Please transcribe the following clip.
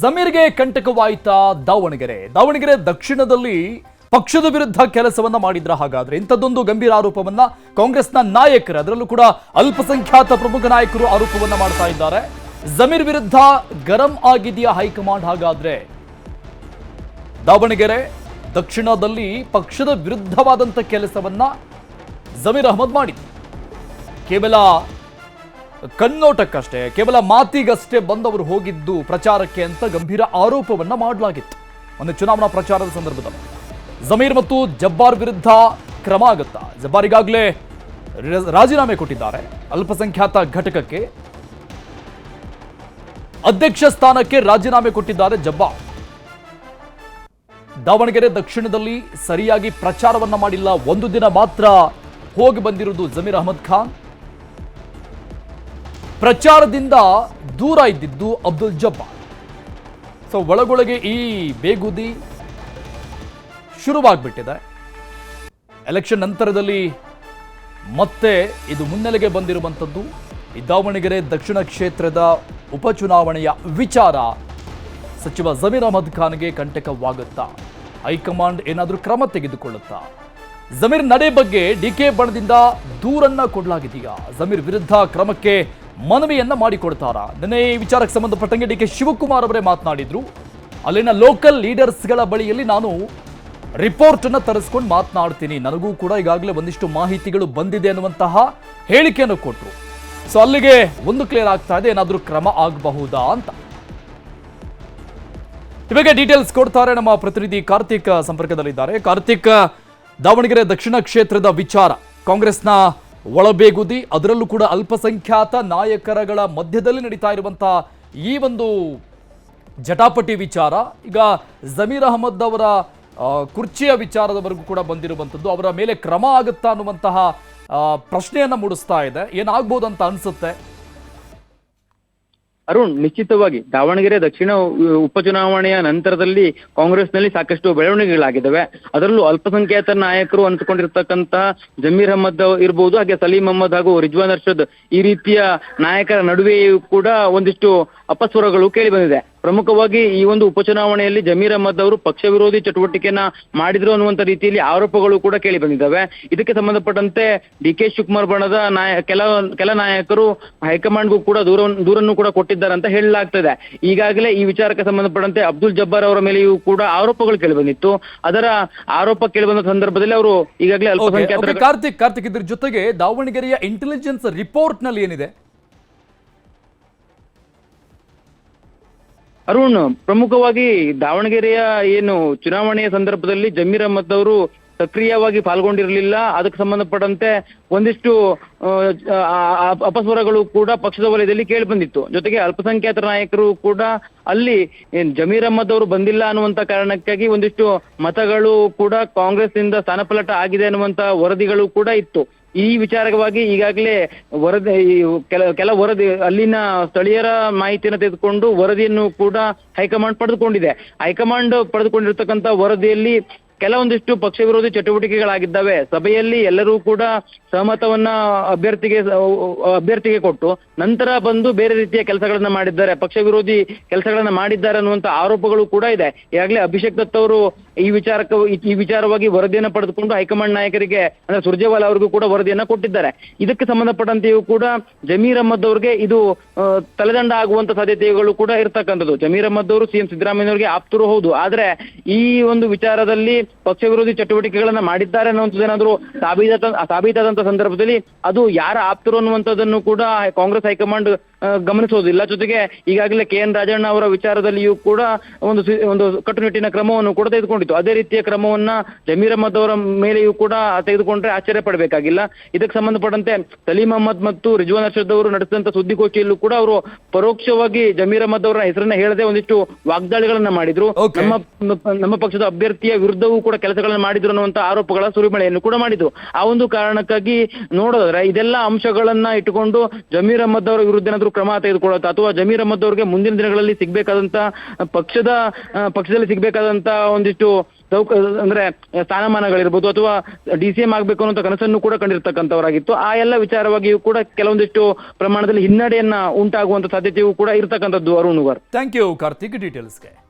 ಜಮೀರ್ಗೆ ಕಂಟಕವಾಯಿತಾ ದಾವಣಗೆರೆ ದಕ್ಷಿಣದಲ್ಲಿ ಪಕ್ಷದ ವಿರುದ್ಧ ಕೆಲಸವನ್ನ ಮಾಡಿದ್ರ ಹಾಗಾದ್ರೆ ಇಂಥದ್ದೊಂದು ಗಂಭೀರ ಆರೋಪವನ್ನ ಕಾಂಗ್ರೆಸ್ನ ನಾಯಕರು ಅದರಲ್ಲೂ ಕೂಡ ಅಲ್ಪಸಂಖ್ಯಾತ ಪ್ರಮುಖ ನಾಯಕರು ಆರೋಪವನ್ನ ಮಾಡ್ತಾ ಇದ್ದಾರೆ. ಜಮೀರ್ ವಿರುದ್ಧ ಗರಂ ಆಗಿದೆಯಾ ಹೈಕಮಾಂಡ್? ಹಾಗಾದ್ರೆ ದಾವಣಗೆರೆ ದಕ್ಷಿಣದಲ್ಲಿ ಪಕ್ಷದ ವಿರುದ್ಧವಾದಂತ ಕೆಲಸವನ್ನ ಜಮೀರ್ ಅಹಮದ್ ಮಾಡಿದ್ರು. ಕೇವಲ ಕಣ್ಣೋಟಕ್ಕಷ್ಟೇ, ಕೇವಲ ಮಾತಿಗಷ್ಟೇ ಬಂದವರು ಹೋಗಿದ್ದು ಪ್ರಚಾರಕ್ಕೆ ಅಂತ ಗಂಭೀರ ಆರೋಪವನ್ನ ಮಾಡಲಾಗಿತ್ತು. ಒಂದು ಚುನಾವಣಾ ಪ್ರಚಾರದ ಸಂದರ್ಭದಲ್ಲಿ ಜಮೀರ್ ಮತ್ತು ಜಬ್ಬಾರ್ ವಿರುದ್ಧ ಕ್ರಮ ಆಗುತ್ತಾ? ಜಬ್ಬಾರ್ ಈಗಾಗಲೇ ರಾಜೀನಾಮೆ ಕೊಟ್ಟಿದ್ದಾರೆ. ಅಲ್ಪಸಂಖ್ಯಾತ ಘಟಕಕ್ಕೆ ಅಧ್ಯಕ್ಷ ಸ್ಥಾನಕ್ಕೆ ರಾಜೀನಾಮೆ ಕೊಟ್ಟಿದ್ದಾರೆ ಜಬ್ಬಾರ್. ದಾವಣಗೆರೆ ದಕ್ಷಿಣದಲ್ಲಿ ಸರಿಯಾಗಿ ಪ್ರಚಾರವನ್ನ ಮಾಡಿಲ್ಲ, ಒಂದು ದಿನ ಮಾತ್ರ ಹೋಗಿ ಬಂದಿರುವುದು ಜಮೀರ್ ಅಹಮದ್ ಖಾನ್. ಪ್ರಚಾರದಿಂದ ದೂರ ಇದ್ದಿದ್ದು ಅಬ್ದುಲ್ ಜಬ್ಬಾರ್. ಸೊ ಒಳಗೊಳಗೆ ಈ ಬೇಗುದಿ ಶುರುವಾಗ್ಬಿಟ್ಟಿದೆ. ಎಲೆಕ್ಷನ್ ನಂತರದಲ್ಲಿ ಮತ್ತೆ ಇದು ಮುನ್ನೆಲೆಗೆ ಬಂದಿರುವಂಥದ್ದು. ಈ ದಾವಣಗೆರೆ ದಕ್ಷಿಣ ಕ್ಷೇತ್ರದ ಉಪಚುನಾವಣೆಯ ವಿಚಾರ ಸಚಿವ ಜಮೀರ್ ಅಹಮದ್ ಖಾನ್ಗೆ ಕಂಟಕವಾಗುತ್ತಾ? ಹೈಕಮಾಂಡ್ ಏನಾದರೂ ಕ್ರಮ ತೆಗೆದುಕೊಳ್ಳುತ್ತಾ? ಜಮೀರ್ ನಡೆ ಬಗ್ಗೆ ಡಿಕೆ ಬಣದಿಂದ ದೂರನ್ನ ಕೊಡಲಾಗಿದೆಯಾ? ಜಮೀರ್ ವಿರುದ್ಧ ಕ್ರಮಕ್ಕೆ ಮನವಿಯನ್ನ ಮಾಡಿಕೊಡ್ತಾರಾ? ನಿನ್ನೆ ಈ ವಿಚಾರಕ್ಕೆ ಸಂಬಂಧಪಟ್ಟಂಗೆ ಡಿಕೆ ಶಿವಕುಮಾರ್ ಅವರೇ ಮಾತನಾಡಿದ್ರು. ಅಲ್ಲಿನ ಲೋಕಲ್ ಲೀಡರ್ಸ್ಗಳ ಬಳಿಯಲ್ಲಿ ನಾನು ರಿಪೋರ್ಟ್ ಅನ್ನ ತರಿಸ್ಕೊಂಡು ಮಾತನಾಡ್ತೀನಿ, ನನಗೂ ಕೂಡ ಈಗಾಗಲೇ ಒಂದಿಷ್ಟು ಮಾಹಿತಿಗಳು ಬಂದಿದೆ ಅನ್ನುವಂತಹ ಹೇಳಿಕೆಯನ್ನು ಕೊಟ್ಟರು. ಸೊ ಅಲ್ಲಿಗೆ ಒಂದು ಕ್ಲಿಯರ್ ಆಗ್ತಾ ಇದೆ, ಏನಾದರೂ ಕ್ರಮ ಆಗಬಹುದಾ ಅಂತ. ಇವಾಗ ಡೀಟೇಲ್ಸ್ ಕೊಡ್ತಾರೆ ನಮ್ಮ ಪ್ರತಿನಿಧಿ ಕಾರ್ತಿಕ್ ಸಂಪರ್ಕದಲ್ಲಿದ್ದಾರೆ. ಕಾರ್ತಿಕ್, ದಾವಣಗೆರೆ ದಕ್ಷಿಣ ಕ್ಷೇತ್ರದ ವಿಚಾರ, ಕಾಂಗ್ರೆಸ್ನ ಒಳಬೇಗುದಿ, ಅದರಲ್ಲೂ ಕೂಡ ಅಲ್ಪಸಂಖ್ಯಾತ ನಾಯಕರುಗಳ ಮಧ್ಯದಲ್ಲಿ ನಡೀತಾ ಇರುವಂತಹ ಈ ಒಂದು ಜಟಾಪಟಿ ವಿಚಾರ ಈಗ ಜಮೀರ್ ಅಹಮದ್ ಅವರ ಕುರ್ಚಿಯ ವಿಚಾರದವರೆಗೂ ಕೂಡ ಬಂದಿರುವಂಥದ್ದು. ಅವರ ಮೇಲೆ ಕ್ರಮ ಆಗುತ್ತಾ ಅನ್ನುವಂತಹ ಪ್ರಶ್ನೆಯನ್ನ ಮೂಡಿಸ್ತಾ ಇದೆ. ಏನಾಗ್ಬೋದು ಅಂತ ಅನ್ಸುತ್ತೆ? ಅರುಣ್, ನಿಶ್ಚಿತವಾಗಿ ದಾವಣಗೆರೆ ದಕ್ಷಿಣ ಉಪಚುನಾವಣೆಯ ನಂತರದಲ್ಲಿ ಕಾಂಗ್ರೆಸ್ನಲ್ಲಿ ಸಾಕಷ್ಟು ಬೆಳವಣಿಗೆಗಳಾಗಿದ್ದಾವೆ. ಅದರಲ್ಲೂ ಅಲ್ಪಸಂಖ್ಯಾತ ನಾಯಕರು ಅನ್ಸ್ಕೊಂಡಿರ್ತಕ್ಕಂಥ ಜಮೀರ್ ಅಹಮದ್ ಇರ್ಬೋದು, ಹಾಗೆ ಸಲೀಂ ಅಹಮದ್ ಹಾಗೂ ರಿಜ್ವಾನ್ ಅರ್ಷದ್ ಈ ರೀತಿಯ ನಾಯಕರ ನಡುವೆಯೂ ಕೂಡ ಒಂದಿಷ್ಟು ಅಪಸ್ವರಗಳು ಕೇಳಿ ಬಂದಿದೆ. ಪ್ರಮುಖವಾಗಿ ಈ ಒಂದು ಉಪಚುನಾವಣೆಯಲ್ಲಿ ಜಮೀರ್ ಅಹಮದ್ ಅವರು ಪಕ್ಷ ವಿರೋಧಿ ಚಟುವಟಿಕೆಯನ್ನ ಮಾಡಿದ್ರು ಅನ್ನುವಂತ ರೀತಿಯಲ್ಲಿ ಆರೋಪಗಳು ಕೂಡ ಕೇಳಿ ಬಂದಿದ್ದಾವೆ. ಇದಕ್ಕೆ ಸಂಬಂಧಪಟ್ಟಂತೆ ಡಿಕೆ ಶಿವಕುಮಾರ್ ಬಣದ ಕೆಲ ನಾಯಕರು ಹೈಕಮಾಂಡ್ಗೂ ಕೂಡ ದೂರನ್ನು ಕೂಡ ಕೊಟ್ಟಿದ್ದಾರೆ ಅಂತ ಹೇಳಲಾಗ್ತದೆ. ಈಗಾಗಲೇ ಈ ವಿಚಾರಕ್ಕೆ ಸಂಬಂಧಪಟ್ಟಂತೆ ಅಬ್ದುಲ್ ಜಬ್ಬಾರ್ ಅವರ ಮೇಲೆಯೂ ಕೂಡ ಆರೋಪಗಳು ಕೇಳಿ ಬಂದಿತ್ತು. ಅದರ ಆರೋಪ ಕೇಳಿ ಬಂದ ಸಂದರ್ಭದಲ್ಲಿ ಅವರು ಈಗಾಗಲೇ ಅಲ್ಪಸಂಖ್ಯಾತರ ಕಾರ್ತಿಕ್ ಇದ್ರ ಜೊತೆಗೆ ದಾವಣಗೆರೆಯ ಇಂಟೆಲಿಜೆನ್ಸ್ ರಿಪೋರ್ಟ್ ನಲ್ಲಿ ಏನಿದೆ? ಅರುಣ್, ಪ್ರಮುಖವಾಗಿ ದಾವಣಗೆರೆಯ ಏನು ಚುನಾವಣೆಯ ಸಂದರ್ಭದಲ್ಲಿ ಜಮೀರ್ ಅಹಮದ್ ಅವರು ಸಕ್ರಿಯವಾಗಿ ಪಾಲ್ಗೊಂಡಿರಲಿಲ್ಲ. ಅದಕ್ಕೆ ಸಂಬಂಧಪಟ್ಟಂತೆ ಒಂದಿಷ್ಟು ಅಪಸ್ವರಗಳು ಕೂಡ ಪಕ್ಷದ ವಲಯದಲ್ಲಿ ಕೇಳಿ ಬಂದಿತ್ತು. ಜೊತೆಗೆ ಅಲ್ಪಸಂಖ್ಯಾತ ನಾಯಕರು ಕೂಡ ಅಲ್ಲಿ ಜಮೀರ್ ಅಹಮದ್ ಅವರು ಬಂದಿಲ್ಲ ಅನ್ನುವಂತ ಕಾರಣಕ್ಕಾಗಿ ಒಂದಿಷ್ಟು ಮತಗಳು ಕೂಡ ಕಾಂಗ್ರೆಸ್ ನಿಂದ ಸ್ಥಾನಪಲ್ಲಟ ಆಗಿದೆ ಅನ್ನುವಂತ ವರದಿಗಳು ಕೂಡ ಇತ್ತು. ಈ ವಿಚಾರವಾಗಿ ಈಗಾಗಲೇ ಕೆಲ ವರದಿ ಅಲ್ಲಿನ ಸ್ಥಳೀಯರ ಮಾಹಿತಿಯನ್ನು ತೆಗೆದುಕೊಂಡು ವರದಿಯನ್ನು ಕೂಡ ಹೈಕಮಾಂಡ್ ಪಡೆದುಕೊಂಡಿದೆ. ಹೈಕಮಾಂಡ್ ಪಡೆದುಕೊಂಡಿರ್ತಕ್ಕಂಥ ವರದಿಯಲ್ಲಿ ಕೆಲವೊಂದಿಷ್ಟು ಪಕ್ಷ ವಿರೋಧಿ ಚಟುವಟಿಕೆಗಳಾಗಿದ್ದಾವೆ. ಸಭೆಯಲ್ಲಿ ಎಲ್ಲರೂ ಕೂಡ ಸಹಮತವನ್ನ ಅಭ್ಯರ್ಥಿಗೆ ಕೊಟ್ಟು ನಂತರ ಬಂದು ಬೇರೆ ರೀತಿಯ ಕೆಲಸಗಳನ್ನ ಮಾಡಿದ್ದಾರೆ, ಪಕ್ಷ ವಿರೋಧಿ ಕೆಲಸಗಳನ್ನ ಮಾಡಿದ್ದಾರೆ ಅನ್ನುವಂತ ಆರೋಪಗಳು ಕೂಡ ಇದೆ. ಈಗಾಗಲೇ ಅಭಿಷೇಕ್ ದತ್ ಅವರು ಈ ವಿಚಾರವಾಗಿ ವರದಿಯನ್ನ ಪಡೆದುಕೊಂಡು ಹೈಕಮಾಂಡ್ ನಾಯಕರಿಗೆ ಅಂದ್ರೆ ಸುರ್ಜೇವಾಲಾ ಅವರಿಗೂ ಕೂಡ ವರದಿಯನ್ನ ಕೊಟ್ಟಿದ್ದಾರೆ. ಇದಕ್ಕೆ ಸಂಬಂಧಪಟ್ಟಂತೆಯೂ ಕೂಡ ಜಮೀರ್ ಅಹಮದ್ ಅವ್ರಿಗೆ ಇದು ತಲೆದಂಡ ಆಗುವಂತ ಸಾಧ್ಯತೆಗಳು ಕೂಡ ಇರ್ತಕ್ಕಂಥದ್ದು. ಜಮೀರ್ ಅಹಮದ್ ಅವರು ಸಿಎಂ ಸಿದ್ದರಾಮಯ್ಯ ಅವರಿಗೆ ಆಪ್ತರು ಹೌದು, ಆದ್ರೆ ಈ ಒಂದು ವಿಚಾರದಲ್ಲಿ ಪಕ್ಷ ವಿರೋಧಿ ಚಟುವಟಿಕೆಗಳನ್ನ ಮಾಡಿದ್ದಾರೆ ಅನ್ನುವಂಥದ್ದು ಏನಾದ್ರು ಸಾಬೀತಾದಂತ ಸಂದರ್ಭದಲ್ಲಿ ಅದು ಯಾರ ಆಪ್ತರು ಅನ್ನುವಂಥದ್ದನ್ನು ಕೂಡ ಕಾಂಗ್ರೆಸ್ ಹೈಕಮಾಂಡ್ ಗಮನಿಸೋದಿಲ್ಲ. ಜೊತೆಗೆ ಈಗಾಗಲೇ KN ರಾಜಣ್ಣ ಅವರ ವಿಚಾರದಲ್ಲಿಯೂ ಕೂಡ ಒಂದು ಕಟ್ಟುನಿಟ್ಟಿನ ಕ್ರಮವನ್ನು ಕೂಡ ತೆಗೆದುಕೊಂಡಿತ್ತು. ಅದೇ ರೀತಿಯ ಕ್ರಮವನ್ನ ಜಮೀರ್ ಅಹಮದ್ ಅವರ ಮೇಲೆಯೂ ಕೂಡ ತೆಗೆದುಕೊಂಡ್ರೆ ಆಶ್ಚರ್ಯ ಪಡಬೇಕಾಗಿಲ್ಲ. ಇದಕ್ಕೆ ಸಂಬಂಧಪಟ್ಟಂತೆ ಸಲೀಂ ಅಹಮದ್ ಮತ್ತು ರಿಜ್ವಾನ್ ಅರ್ಷದ್ ಅವರು ನಡೆಸಿದಂತ ಸುದ್ದಿಗೋಷ್ಠಿಯಲ್ಲೂ ಕೂಡ ಅವರು ಪರೋಕ್ಷವಾಗಿ ಜಮೀರ್ ಅಹಮದ್ ಅವರ ಹೆಸರನ್ನ ಹೇಳದೆ ಒಂದಿಷ್ಟು ವಾಗ್ದಾಳಿಗಳನ್ನ ಮಾಡಿದ್ರು. ನಮ್ಮ ಪಕ್ಷದ ಅಭ್ಯರ್ಥಿಯ ವಿರುದ್ಧವೂ ಕೂಡ ಕೆಲಸಗಳನ್ನ ಮಾಡಿದ್ರು ಅನ್ನುವಂತ ಆರೋಪಗಳ ಸುರಿಮಳೆಯನ್ನು ಕೂಡ ಮಾಡಿದ್ರು. ಆ ಒಂದು ಕಾರಣಕ್ಕಾಗಿ ನೋಡಿದ್ರೆ ಇದೆಲ್ಲ ಅಂಶಗಳನ್ನ ಇಟ್ಟುಕೊಂಡು ಜಮೀರ್ ಅಹಮದ್ ಅವರ ವಿರುದ್ಧ ಏನಾದ್ರು ಕ್ರಮ ತೆಗೆದುಕೊಳ್ಳುತ್ತೆ ಅಥವಾ ಜಮೀರ್ ಅಹಮದ್ ಅವರಿಗೆ ಮುಂದಿನ ದಿನಗಳಲ್ಲಿ ಸಿಗ್ಬೇಕಾದಂತ ಪಕ್ಷದಲ್ಲಿ ಸಿಗ್ಬೇಕಾದಂತ ಒಂದಿಷ್ಟು ಅಂದ್ರೆ ಸ್ಥಾನಮಾನಗಳಿರ್ಬೋದು ಅಥವಾ DCM ಆಗ್ಬೇಕು ಅನ್ನೋ ಕನಸನ್ನು ಕೂಡ ಕಂಡಿರ್ತಕ್ಕಂಥವರಾಗಿತ್ತು. ಆ ಎಲ್ಲ ವಿಚಾರವಾಗಿಯೂ ಕೂಡ ಕೆಲವೊಂದಿಷ್ಟು ಪ್ರಮಾಣದಲ್ಲಿ ಹಿನ್ನಡೆಯನ್ನ ಉಂಟಾಗುವಂತ ಸಾಧ್ಯತೆಯೂ ಕೂಡ ಇರ್ತಕ್ಕಂಥದ್ದು ಅರುಣ್. Thank you Karthik ಡೀಟೇಲ್ಸ್ಗೆ.